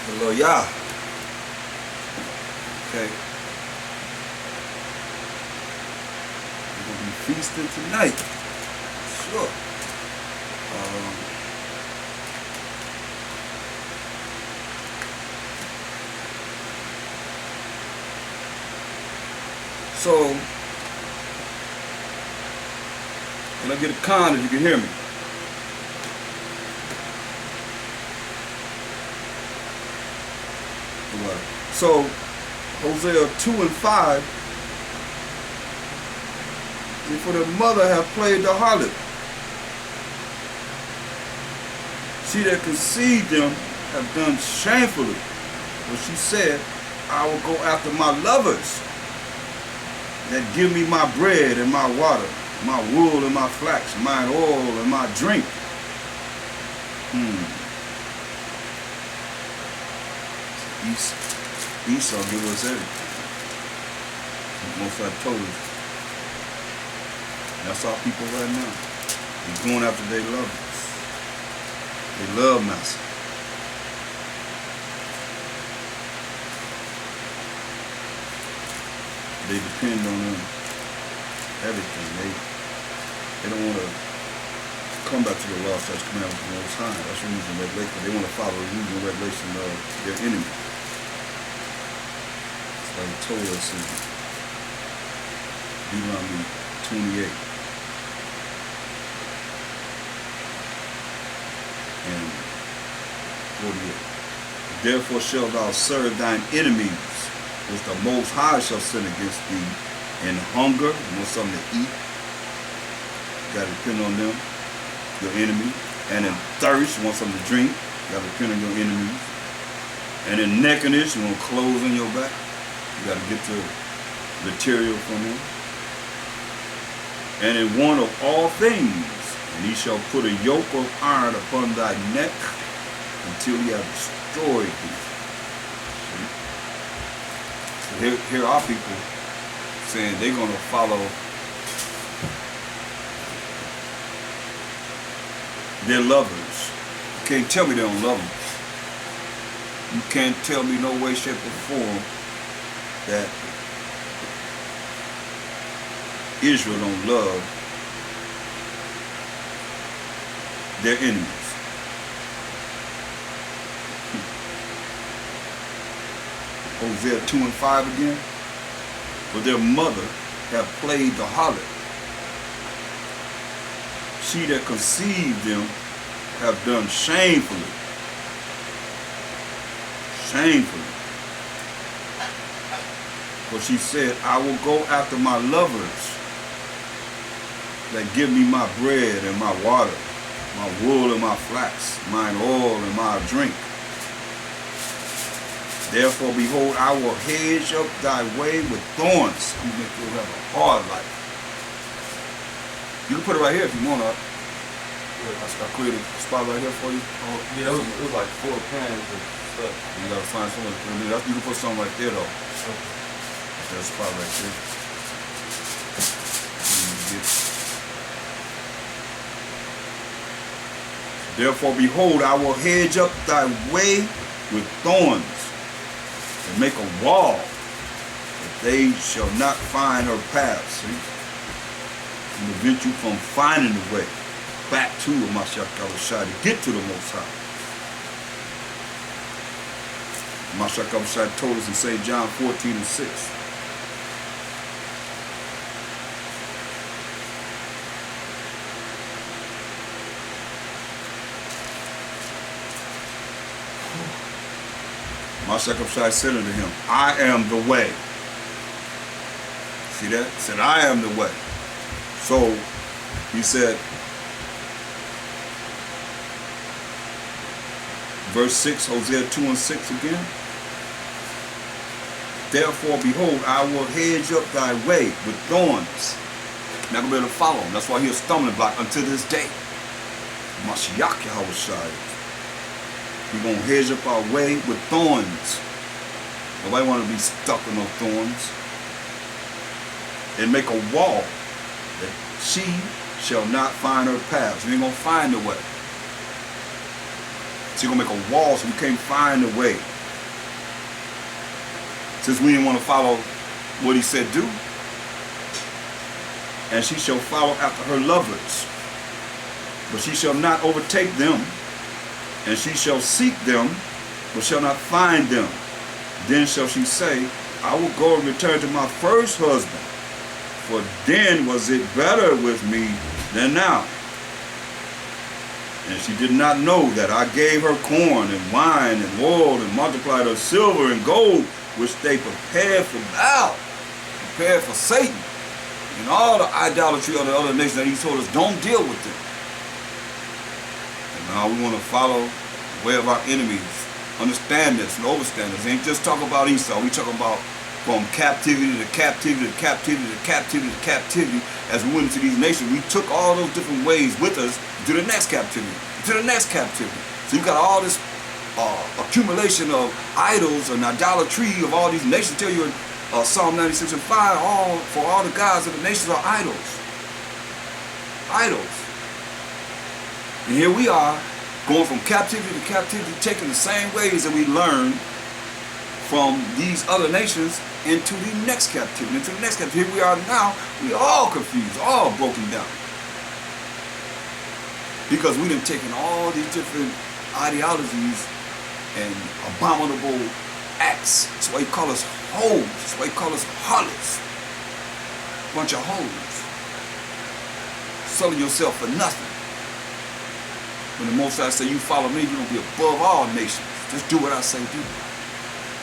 Hallelujah. Okay. We're going to be feasting tonight. Sure. So, can I get a con if you can hear me? So, Hosea 2 and 5, for the mother have played the harlot. She that conceived them have done shamefully. But she said, I will go after my lovers that give me my bread and my water, my wool and my flax, my oil and my drink. Esau give us everything. Most I told us. That's our people right now. They're going after their lovers. They love master. They depend on them. Everything. They don't want to come back to the law, such command with the Most High. That's the reason they want to follow the rules and regulation of their enemy. Like he told us in Deuteronomy 28 and 48. Therefore shalt thou serve thine enemies, which the Most High shall send against thee, in hunger, you want something to eat, you got to depend on them, your enemy, and in thirst, you want something to drink, you got to depend on your enemies, and in nakedness, you want clothes on your back, you got to get the material from him. And in one of all things, and he shall put a yoke of iron upon thy neck until he have destroyed thee. So here are people saying they're going to follow their lovers. You can't tell me they don't love them. You can't tell me no way, shape, or form that Israel don't love their enemies. Hosea 2 and 5 again. For their mother have played the harlot. She that conceived them have done shamefully. Shamefully. For she said, I will go after my lovers that give me my bread and my water, my wool and my flax, mine oil and my drink. Therefore, behold, I will hedge up thy way with thorns. I'm going to make you have a hard life. You can put it right here if you want to. I cleared the spot right here for you. Oh, yeah, it was like 4 pans and stuff. You got to find somewhere to put it in. You can put something right there, though. Okay. That spot right there. Therefore, behold, I will hedge up thy way with thorns, and make a wall, that they shall not find her path. See? And prevent you from finding the way back to Mashiach to get to the Most High. Mashiach told us in St. John 14 and 6. Mashiach said unto him, I am the way. See that? He said, I am the way. So, he said, verse 6, Hosea 2 and 6 again. Therefore, behold, I will hedge up thy way with thorns. Not going to be able to follow him. That's why he's a stumbling block until this day. Mashiach Yahushua. We're going to hedge up our way with thorns. Nobody want to be stuck in those thorns. And make a wall that she shall not find her path. She ain't going to find the way. She's going to make a wall so we can't find the way. since we didn't want to follow what he said do. And she shall follow after her lovers, but she shall not overtake them, and she shall seek them, but shall not find them. Then shall she say, I will go and return to my first husband, for then was it better with me than now. And she did not know that I gave her corn and wine and oil, and multiplied her silver and gold, which they prepared for Baal, prepared for Satan, and all the idolatry of the other nations that he told us don't deal with them. And now we want to follow the way of our enemies. Understand this and overstand this. Ain't just talk about Esau. We talk about from captivity to captivity to captivity to captivity to captivity. As we went into these nations, we took all those different ways with us to the next captivity, to the next captivity. So you got all this accumulation of idols and idolatry of all these nations. Tell you in Psalm 96 and 5, for all the gods of the nations are idols. Idols. And here we are, going from captivity to captivity, taking the same ways that we learned from these other nations into the next captivity, into the next captivity. Here we are now, we all confused, all broken down. Because we done taken all these different ideologies and abominable acts. That's why he call us hoes. That's why he call us harlots. Bunch of hoes. Selling yourself for nothing. When the Most High say, you follow me, you're going to be above all nations. Just do what I say do.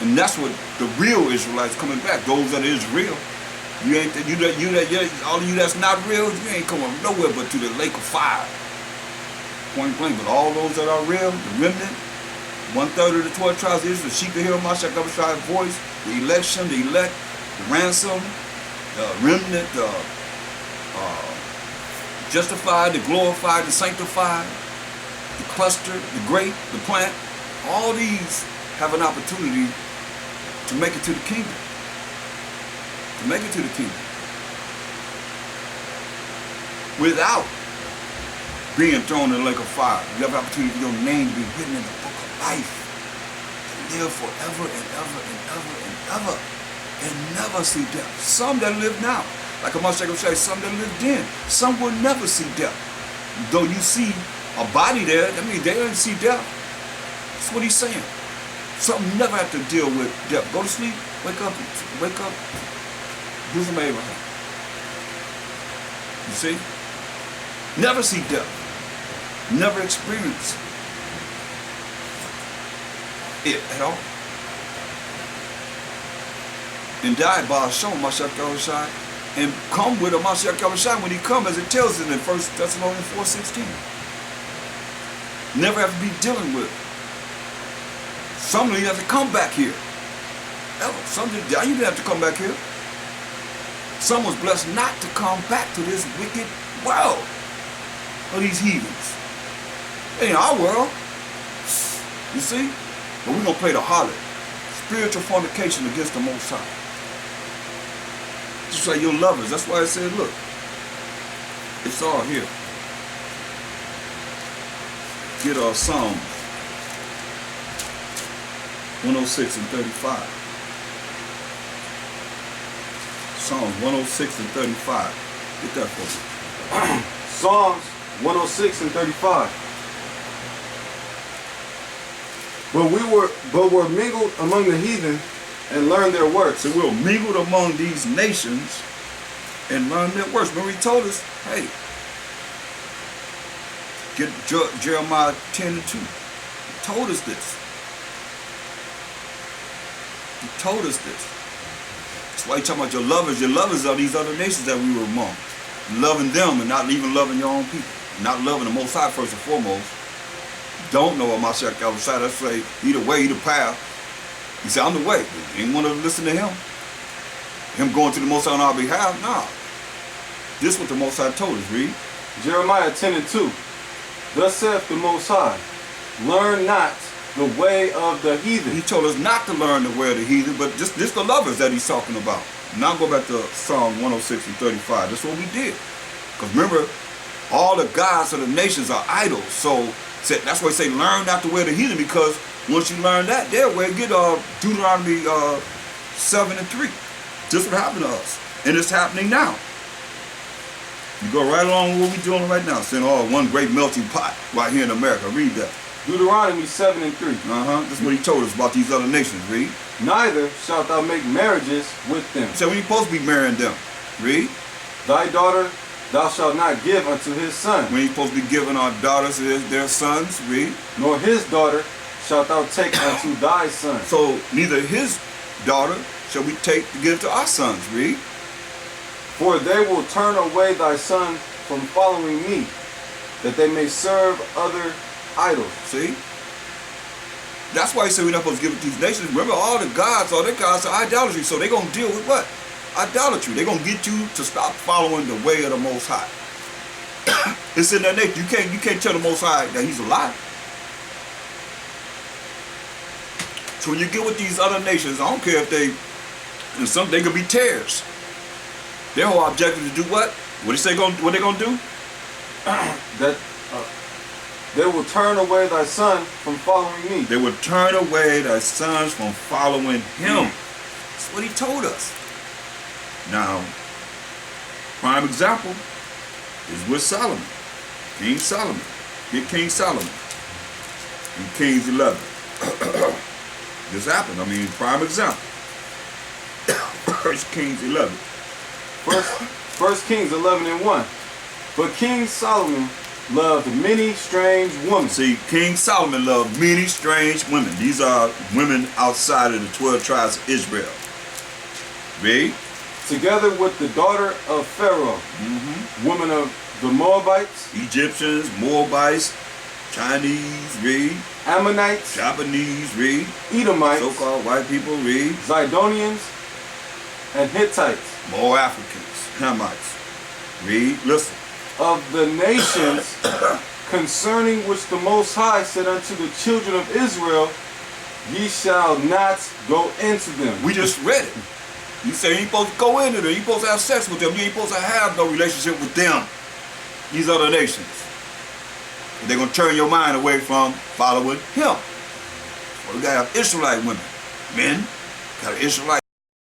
And that's what the real Israelites coming back. Those that is real. You ain't all of you that's not real, you ain't coming nowhere but to the lake of fire. Point blank. But all those that are real, the remnant, 1/3 of the 12 tribes of Israel, the sheep that hear Mashiach Yahushai's voice, the election, the elect, the ransom, the remnant, the justified, the glorified, the sanctified, the cluster, the grape, the plant, all these have an opportunity to make it to the kingdom. To make it to the kingdom. Without being thrown in the lake of fire. You have an opportunity for your name to be written in the book of life. To live forever and ever and ever and ever. And never see death. Some that live now. Like Mashiach will say, some that live then. Some will never see death. Though you see a body there, that means they don't see death. That's what he's saying. Some never have to deal with death. Go to sleep, wake up, do some Abraham. You see? Never see death. Never experience it at all. And die by a show, Mashiach Yahushai, and come with a Mashiach Yahushai when he comes, as it tells us in 1 Thessalonians 4:16. Never have to be dealing with. Some of you have to come back here. Some didn't die, you didn't have to come back here. Some was blessed not to come back to this wicked world of these heathens. It ain't our world. You see? But we're going to play the harlot. Spiritual fornication against the Most High. Just like your lovers. That's why I said, look, it's all here. Get our Psalm 106 and 35. Psalms 106 and 35. Get that for me. Psalms 106 and 35. But were mingled among the heathen and learned their works. So we're mingled among these nations and learned their works. Remember he told us, hey, get Jeremiah 10 and 2. He told us this. He told us this. That's why he's talking about your lovers. Your lovers are these other nations that we were among. Loving them and not even loving your own people. Not loving the Most High first and foremost. Don't know what Mashiach Yahushai. That's say, either way, either path. He said, I'm the way. You ain't want to listen to him. Him going to the Most High on our behalf? Nah. This is what the Most High told us. Read. Jeremiah 10 and 2. Thus saith the Most High, learn not the way of the heathen. He told us not to learn the way of the heathen, but just the lovers that he's talking about. Now go back to Psalm 106 and 35. That's what we did. Because remember, all the gods of the nations are idols. So that's why he say learn not the way of the heathen, because once you learn that, their way, get Deuteronomy 7 and 3. This what happened to us. And it's happening now. You go right along with what we're doing right now, saying, oh, one great melting pot right here in America. Read that. Deuteronomy 7 and 3. That's what he told us about these other nations. Read. Neither shalt thou make marriages with them. So we ain't supposed to be marrying them. Read. Thy daughter thou shalt not give unto his son. We ain't supposed to be giving our daughters their sons. Read. Nor his daughter shalt thou take unto thy son. So neither his daughter shall we take to give to our sons. Read. For they will turn away thy son from following me, that they may serve other idols. See? That's why he said we're not supposed to give it to these nations. Remember, all their gods are idolatry. So they're going to deal with what? Idolatry. They're going to get you to stop following the way of the Most High. It's in their nature. You can't tell the Most High that he's a lie. So when you get with these other nations, I don't care if they could be tares. Their whole objective is to do what? What they gonna do? That they will turn away thy son from following me. They will turn away thy sons from following him. That's what he told us. Now, prime example is with Solomon. King Solomon. Get King Solomon. In Kings 11. This happened. I mean, prime example. First Kings 11. First Kings 11 and 1. But King Solomon loved many strange women. See, King Solomon loved many strange women. These are women outside of the 12 tribes of Israel. Read. Together with the daughter of Pharaoh, women of the Moabites, Egyptians, Moabites, Chinese, read. Ammonites, Japanese, read. Edomites, So-called white people, read. Zidonians, and Hittites. More Africans, Hamites. Read, listen. Of the nations concerning which the Most High said unto the children of Israel, ye shall not go into them. We just read it. You say you ain't supposed to go into them. You ain't supposed to have sex with them. You ain't supposed to have no relationship with them. These other nations. They're going to turn your mind away from following him. Well, we got to have Israelite women. Men, got an Israelite